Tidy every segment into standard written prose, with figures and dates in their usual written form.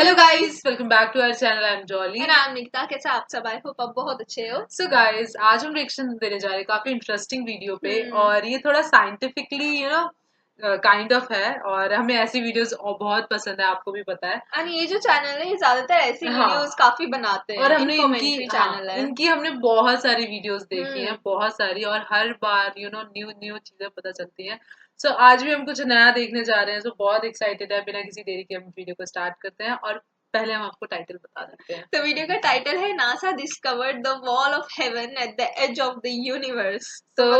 Hello guys, welcome back to our channel. I'm Jolly. And I'm Nikita. कैसे आप सब? I hope आप बहुत अच्छे हो. So guys, आज हम रिएक्शन देने जा रहे हैं काफी इंटरेस्टिंग वीडियो पे और ये थोड़ा साइंटिफिकली काइंड ऑफ है और हमें ऐसी वीडियोस बहुत पसंद है, आपको भी पता है. और ये जो चैनल है ये ज्यादातर ऐसी वीडियोस काफी बनाते हैं और हमने इनकी हमने बहुत सारी वीडियोस देखी हैं, बहुत सारी, और हर बार न्यू चीजें पता चलती हैं. सो आज भी हम कुछ नया देखने जा रहे हैं, सो बहुत एक्साइटेड है. बिना किसी देरी के हम वीडियो को स्टार्ट करते हैं और पहले हम आपको टाइटल बता देते हैं. तो वीडियो का टाइटल है NASA discovered the wall of heaven at the edge of the universe. तो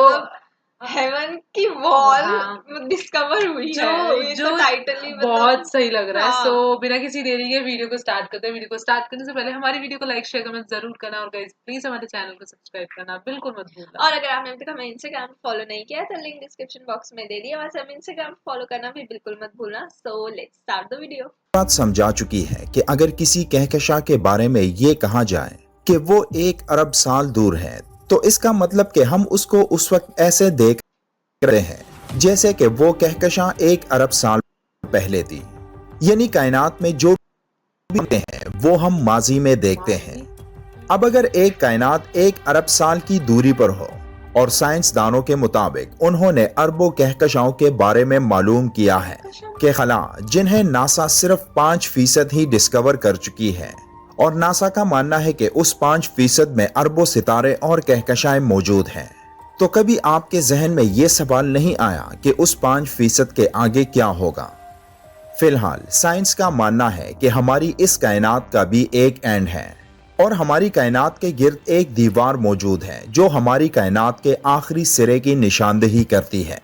हेवन की वॉल डिस्कवर हुई है, जो टाइटल ही बहुत सही लग रहा है. सो बिना किसी देरी के वीडियो को स्टार्ट करते हैं. वीडियो को स्टार्ट करने से पहले हमारी वीडियो को लाइक शेयर कमेंट जरूर करना और गाइस प्लीज हमारे चैनल को सब्सक्राइब करना बिल्कुल मत भूलना. और अगर आपने अभी तक हमें इंस्टाग्राम फॉलो नहीं किया तो लिंक डिस्क्रिप्शन बॉक्स में दे दिया, वैसे हमें इंस्टाग्राम फॉलो करना भी बिल्कुल मत भूलना. So let's start the video. बात समझा चुकी है कि अगर किसी कहकशां के बारे में ये कहा जाए कि वो 1 अरब साल दूर है, तो इसका मतलब कि हम उसको उस वक्त ऐसे देख रहे हैं जैसे कि वो कहकशां 1 अरब साल पहले थी. यानी कायनात में जो भी हैं वो हम माजी में देखते हैं. अब अगर एक कायनात 1 अरब साल की दूरी पर हो और साइंसदानों के मुताबिक उन्होंने अरबों कहकशाओं के बारे में मालूम किया है कि खला जिन्हें नासा सिर्फ 5% ही डिस्कवर कर चुकी है, और नासा का मानना है कि उस 5% में अरबों सितारे और कहकशाएं मौजूद हैं, तो कभी आपके जहन में यह सवाल नहीं आया कि उस 5% के आगे क्या होगा? फिलहाल साइंस का मानना है कि हमारी इस कायनात का भी एक एंड है और हमारी कायनात के गिर्द एक दीवार मौजूद है जो हमारी कायनात के आखिरी सिरे की निशानदेही करती है.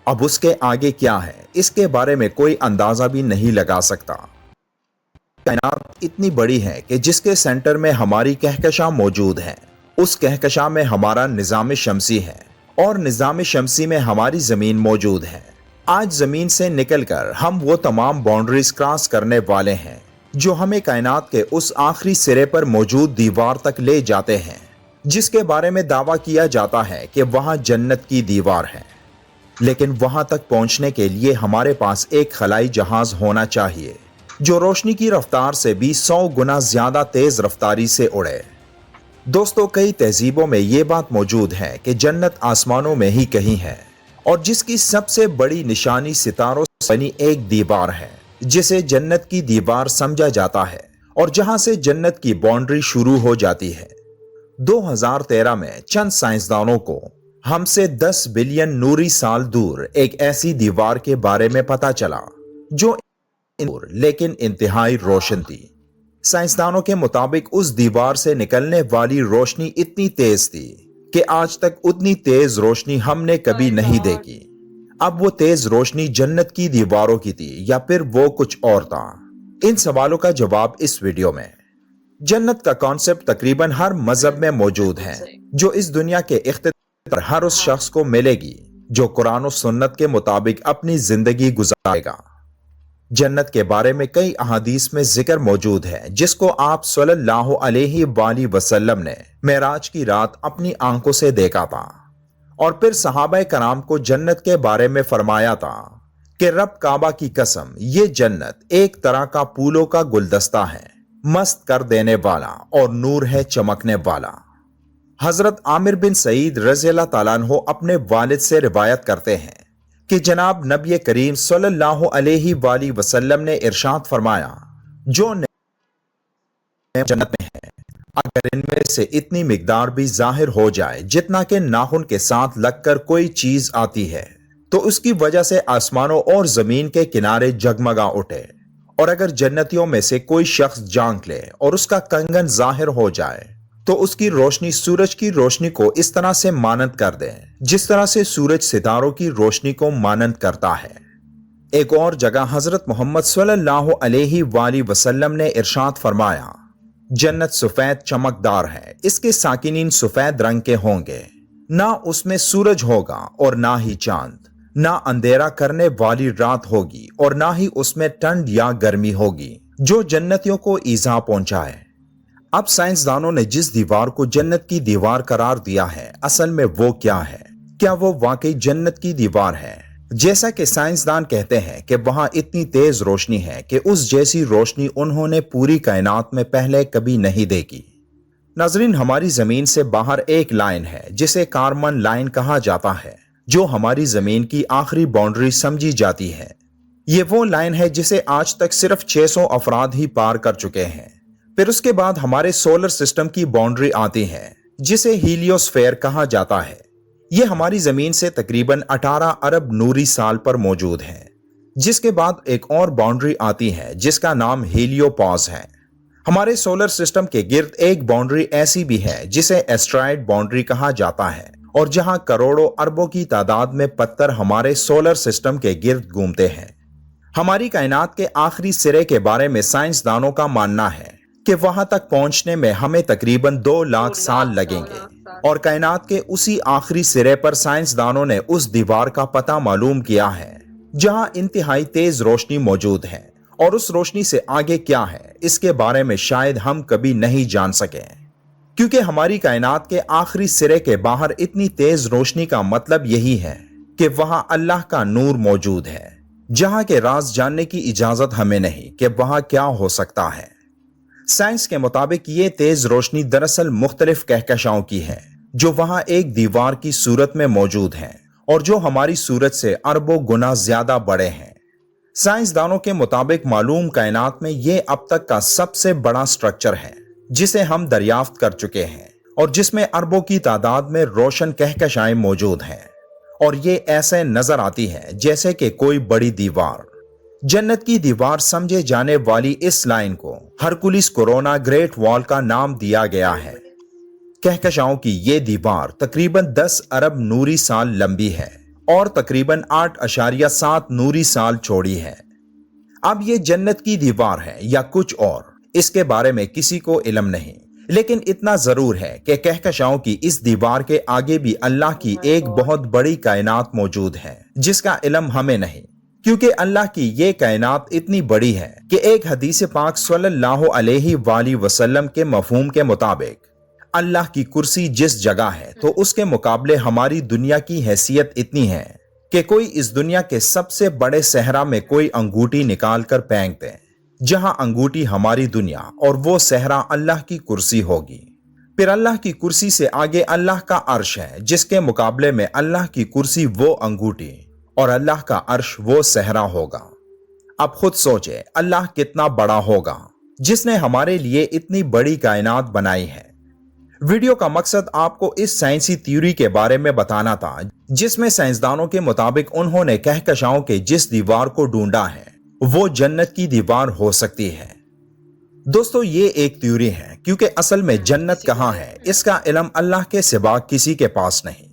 अब उसके आगे क्या है इसके बारे में कोई अंदाजा भी नहीं लगा सकता. कायनात इतनी बड़ी है कि जिसके सेंटर में हमारी कहकशां मौजूद है, उस कहकशां में हमारा निजाम शमसी है और निजाम शमसी में हमारी जमीन मौजूद है. आज जमीन से निकलकर हम वो तमाम बाउंड्रीज क्रॉस करने वाले हैं जो हमें कायनात के उस आखिरी सिरे पर मौजूद दीवार तक ले जाते हैं, जिसके बारे में दावा किया जाता है कि वहां जन्नत की दीवार है. लेकिन वहां तक पहुंचने के लिए हमारे पास एक खलाई जहाज होना चाहिए जो रोशनी की रफ्तार से भी 100 गुना ज्यादा तेज रफ्तारी से उड़े. दोस्तों, कई तहजीबों में ये बात मौजूद है कि जन्नत आसमानों में ही कहीं है और जिसकी सबसे बड़ी निशानी सितारों से बनी एक दीवार है जिसे जन्नत की दीवार समझा जाता है और जहां से जन्नत की बाउंड्री शुरू हो जाती है. 2013 में चंद साइंसदानों को हमसे 10 बिलियन नूरी साल दूर एक ऐसी दीवार के बारे में पता चला जो लेकिन इंतहाई रोशन थी. साइंसदानों के मुताबिक उस दीवार से निकलने वाली रोशनी इतनी तेज थी कि आज तक उतनी तेज रोशनी हमने कभी नहीं देखी. अब वो तेज रोशनी जन्नत की दीवारों की थी या फिर वो कुछ और था? इन सवालों का जवाब इस वीडियो में. जन्नत का कॉन्सेप्ट तकरीबन हर मजहब में मौजूद है जो इस दुनिया के इख्तितार पर हर उस शख्स को मिलेगी जो कुरान और सुन्नत के मुताबिक अपनी जिंदगी गुजारेगा. जन्नत के बारे में कई अहादीस में जिक्र मौजूद है जिसको आप सल्लल्लाहु अलैहि वसल्लम ने मेराज की रात अपनी आंखों से देखा था और फिर सहाबाए कराम को जन्नत के बारे में फरमाया था कि रब काबा की कसम, ये जन्नत एक तरह का फूलों का गुलदस्ता है, मस्त कर देने वाला और नूर है चमकने वाला. हजरत आमिर बिन सईद रज़ियल्लाहु ताला अन्हु अपने वालिद से रिवायत करते हैं कि जनाब नबी करीम सल्लल्लाहु अलैहि वसल्लम ने इरशाद फरमाया, जो जन्नत में है अगर इनमें से इतनी मिकदार भी जाहिर हो जाए जितना कि नाखून के साथ लगकर कोई चीज आती है, तो उसकी वजह से आसमानों और जमीन के किनारे जगमगा उठे. और अगर जन्नतियों में से कोई शख्स जांक ले और उसका कंगन जाहिर हो जाए तो उसकी रोशनी सूरज की रोशनी को इस तरह से मानंद कर दे जिस तरह से सूरज सितारों की रोशनी को मानंद करता है. एक और जगह हजरत मोहम्मद सल्लल्लाहु अलैहि वसल्लम ने इरशाद फरमाया, जन्नत सफेद चमकदार है, इसके साकिनीन सफेद रंग के होंगे, ना उसमें सूरज होगा और ना ही चांद, ना अंधेरा करने वाली रात होगी और ना ही उसमें ठंड या गर्मी होगी जो जन्नतियों को ईजा पहुंचाए. अब साइंसदानों ने जिस दीवार को जन्नत की दीवार करार दिया है, असल में वो क्या है? क्या वो वाकई जन्नत की दीवार है जैसा कि साइंसदान कहते हैं कि वहां इतनी तेज रोशनी है कि उस जैसी रोशनी उन्होंने पूरी कायनात में पहले कभी नहीं देखी। नाजरीन, हमारी जमीन से बाहर एक लाइन है जिसे कारमन लाइन कहा जाता है, जो हमारी जमीन की आखिरी बाउंड्री समझी जाती है। ये वो लाइन है जिसे आज तक सिर्फ 600 अफराद ही पार कर चुके हैं। फिर उसके बाद हमारे सोलर सिस्टम की बाउंड्री आती है जिसे हीलियोस्फेयर कहा जाता है। ये हमारी जमीन से तकरीबन 18 अरब नूरी साल पर मौजूद है। जिसके बाद एक और बाउंड्री आती है जिसका नाम हीलियोपॉज है। हमारे सोलर सिस्टम के गिर्द एक बाउंड्री ऐसी भी है जिसे एस्ट्रॉयड बाउंड्री कहा जाता है, और जहां करोड़ों अरबों की तादाद में पत्थर हमारे सोलर सिस्टम के गिर्द घूमते हैं। हमारी कायनात के आखिरी सिरे के बारे में साइंसदानों का मानना है कि वहां तक पहुंचने में हमें तकरीबन 2 लाख साल लगेंगे, और कायनात के उसी आखिरी सिरे पर साइंसदानों ने उस दीवार का पता मालूम किया है जहां इंतहाई तेज रोशनी मौजूद है, और उस रोशनी से आगे क्या है इसके बारे में शायद हम कभी नहीं जान सके, क्योंकि हमारी कायनात के आखिरी सिरे के बाहर इतनी तेज रोशनी का मतलब यही है कि वहां अल्लाह का नूर मौजूद है, जहां के राज जानने की इजाजत हमें नहीं कि वहां क्या हो सकता है। साइंस के मुताबिक ये तेज रोशनी दरअसल मुख्तलिफ कहकशाओं की है जो वहां एक दीवार की सूरत में मौजूद है, और जो हमारी सूरत से अरबों गुना ज्यादा बड़े हैं। साइंसदानों के मुताबिक मालूम कायनात में ये अब तक का सबसे बड़ा स्ट्रक्चर है जिसे हम दरियाफ्त कर चुके हैं, और जिसमें अरबों की तादाद में रोशन कहकशाएं मौजूद हैं, और ये ऐसे नजर आती है जैसे कि कोई बड़ी दीवार। जन्नत की दीवार समझे जाने वाली इस लाइन को हरकुलिस कोरोना ग्रेट वॉल का नाम दिया गया है। कहकशाओं की ये दीवार तकरीबन 10 अरब नूरी साल लंबी है और तकरीबन 8.7 नूरी साल चौड़ी है। अब ये जन्नत की दीवार है या कुछ और, इसके बारे में किसी को इल्म नहीं, लेकिन इतना जरूर है कि कहकशाओं की इस दीवार के आगे भी अल्लाह की एक बहुत बड़ी कायनात मौजूद है जिसका इल्म हमें नहीं, क्योंकि अल्लाह की ये कायनात इतनी बड़ी है कि एक हदीस पाक सल्लल्लाहु अलैहि वसल्लम के मफहूम के मुताबिक अल्लाह की कुर्सी जिस जगह है तो उसके मुकाबले हमारी दुनिया की हैसियत इतनी है कि कोई इस दुनिया के सबसे बड़े सहरा में कोई अंगूठी निकाल कर फेंक दे, जहां अंगूठी हमारी दुनिया और वो सहरा अल्लाह की कुर्सी होगी। फिर अल्लाह की कुर्सी से आगे अल्लाह का अर्श है जिसके मुकाबले में अल्लाह की कुर्सी वो अंगूठी और अल्लाह का अर्श वो सहरा होगा। अब खुद सोचे अल्लाह कितना बड़ा होगा जिसने हमारे लिए इतनी बड़ी कायनात बनाई है। वीडियो का मकसद आपको इस साइंसी थ्योरी के बारे में बताना था जिसमें साइंसदानों के मुताबिक उन्होंने कहकशाओं के जिस दीवार को ढूंढा है वो जन्नत की दीवार हो सकती है। दोस्तों, ये एक थ्योरी है क्योंकि असल में जन्नत कहाँ है इसका इल्म अल्लाह के सिवा किसी के पास नहीं,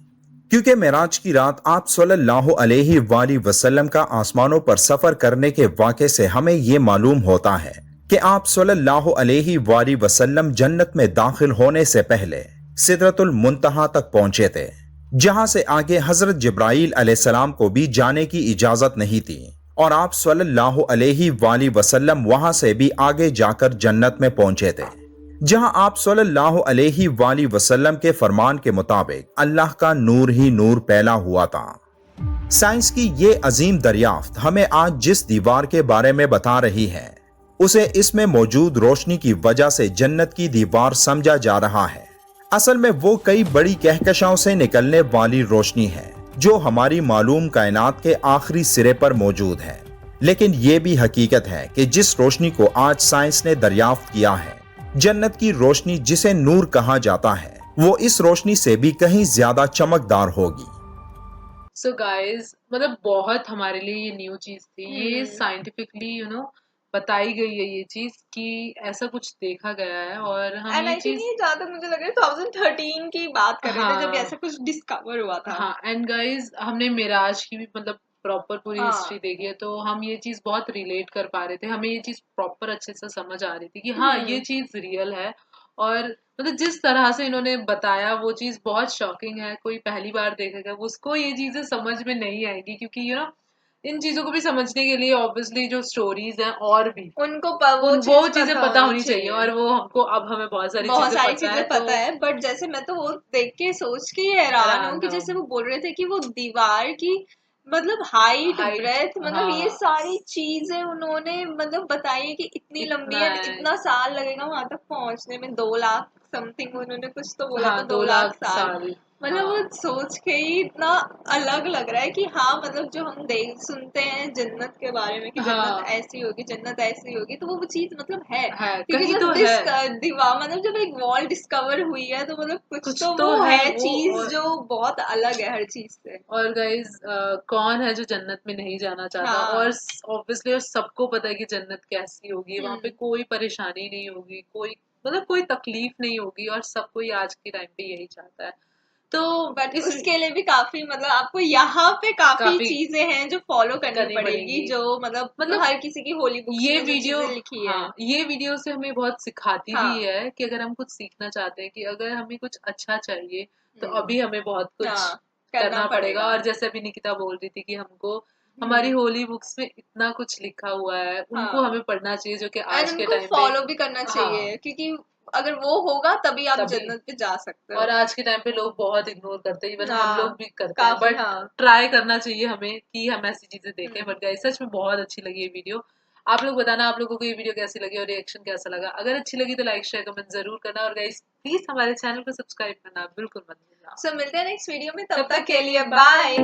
क्योंकि मेराज की रात आप सल्लल्लाहु अलैहि वसल्लम का आसमानों पर सफर करने के वाक़े से हमें ये मालूम होता है कि आप सल्लल्लाहु अलैहि वसल्लम जन्नत में दाखिल होने से पहले सिदरतुल मुंतहा तक पहुंचे थे, जहां से आगे हजरत जिब्राइल अलैहिस्सलाम को भी जाने की इजाजत नहीं थी, और आप सल्लल्लाहु अलैहि वसल्लम वहां से भी आगे जाकर जन्नत में पहुंचे थे, जहां आप सल्लल्लाहु अलैहि वसल्लम के फरमान के मुताबिक अल्लाह का नूर ही नूर फैला हुआ था। साइंस की ये अजीम दरियाफ्त हमें आज जिस दीवार के बारे में बता रही है उसे इसमें मौजूद रोशनी की वजह से जन्नत की दीवार समझा जा रहा है। असल में वो कई बड़ी कहकशाओं से निकलने वाली रोशनी है जो हमारी मालूम कायनात के आखिरी सिरे पर मौजूद है। लेकिन ये भी हकीकत है कि जिस रोशनी को आज साइंस ने दरियाफ्त किया है, जन्नत की रोशनी जिसे नूर कहा जाता है, वो इस रोशनी से भी कहीं ज्यादा चमकदार होगी। सो गाइस, मतलब बहुत हमारे लिए ये न्यू चीज थी। ये साइंटिफिकली बताई गई है ये चीज कि ऐसा कुछ देखा गया है, और हम ये चीज जहाँ तक मुझे लग रहा है 2013 की बात कर रहे थे जब ऐसा कुछ डिस्कवर हुआ था। हाँ, एंड गाइस हमने मिराज की भी मतलब प्रॉपर पूरी हिस्ट्री देखी है, तो हम ये चीज बहुत रिलेट कर पा रहे थे, हमें ये चीज प्रॉपर अच्छे से समझ आ रही थी कि हाँ ये चीज रियल है। और मतलब जिस तरह से इन्होंने बताया वो चीज बहुत शॉकिंग है। कोई पहली बार देखेगा उसको ये चीजें समझ में नहीं आएंगी, क्योंकि इन चीजों को भी समझने के लिए ऑब्वियसली जो स्टोरीज हैं और भी उनको वो चीजें पता होनी चाहिए, और वो अब हमें बहुत सारी चीजें पता है। बट जैसे मैं तो वो देख के सोच के हैरान हूँ कि जैसे वो बोल रहे थे कि वो दीवार की مطلب ہائٹ بریتھ مطلب یہ ساری چیزیں انہوں نے مطلب بتائی کہ اتنی لمبی ہے, اتنا سال لگے گا وہاں تک پہنچنے میں, 2 لاکھ سم تھنگ انہوں نے کچھ تو بولا تھا, 2 لاکھ سال. مطلب وہ سوچ کے ہی اتنا الگ لگ رہا ہے کہ ہاں مطلب جو ہم سنتے ہیں جنت کے بارے میں کہ جنت ایسی ہوگی, جنت ایسی ہوگی, تو وہ چیز مطلب ہے. کیونکہ جب مطلب جب ایک وال ڈسکور ہوئی ہے تو مطلب کچھ تو وہ ہے چیز جو بہت الگ ہے ہر چیز سے. اور گائز کون ہے جو جنت میں نہیں جانا چاہتا, اور obviously اور سب کو پتا ہے کہ جنت کیسی ہوگی, وہاں پہ کوئی پریشانی نہیں ہوگی, کوئی مطلب کوئی تکلیف نہیں ہوگی, اور سب کوئی آج کے ٹائم پہ یہی چاہتا ہے. تو بٹ اس کے لیے بھی کافی مطلب آپ کو یہاں پہ کافی چیزیں ہیں جو فالو کرنی پڑے گی, جو مطلب ہر کسی کی ہولی بکس میں جو چیزیں لکھی ہے. یہ ویڈیو سے ہمیں بہت سکھاتی بھی ہے کہ اگر ہم کچھ سیکھنا چاہتے ہیں, کہ اگر ہمیں کچھ اچھا چاہیے تو ابھی ہمیں بہت کچھ کرنا پڑے گا. اور جیسے ابھی نکتا بول رہی تھی کہ ہم کو ہماری ہولی بکس میں اتنا کچھ لکھا ہوا ہے, ان کو ہمیں پڑھنا چاہیے, جو کہ آج کے ٹائم پہ فالو بھی کرنا چاہیے, کیونکہ اگر وہ ہوگا تبھی آپ جنت پہ جا سکتے ہو. اور آج کے ٹائم پہ لوگ بہت اگنور کرتے ہیں, ایون ہم لوگ بھی کرتے ہیں, بٹ ٹرائی کرنا چاہیے ہمیں کہ ہم ایسی چیزیں دیکھیں. بٹ گائز سچ میں بہت اچھی لگی یہ ویڈیو. آپ لوگ بتانا آپ لوگوں کو یہ ویڈیو کیسی لگی اور ریئیکشن کیسا لگا. اگر اچھی لگی تو لائک شیئر کمنٹ ضرور کرنا, اور گائز پلیز ہمارے چینل کو سبسکرائب کرنا بالکل مت بھولنا. سو ملتے ہیں نیکسٹ ویڈیو میں, تب تک کے لیے بائے.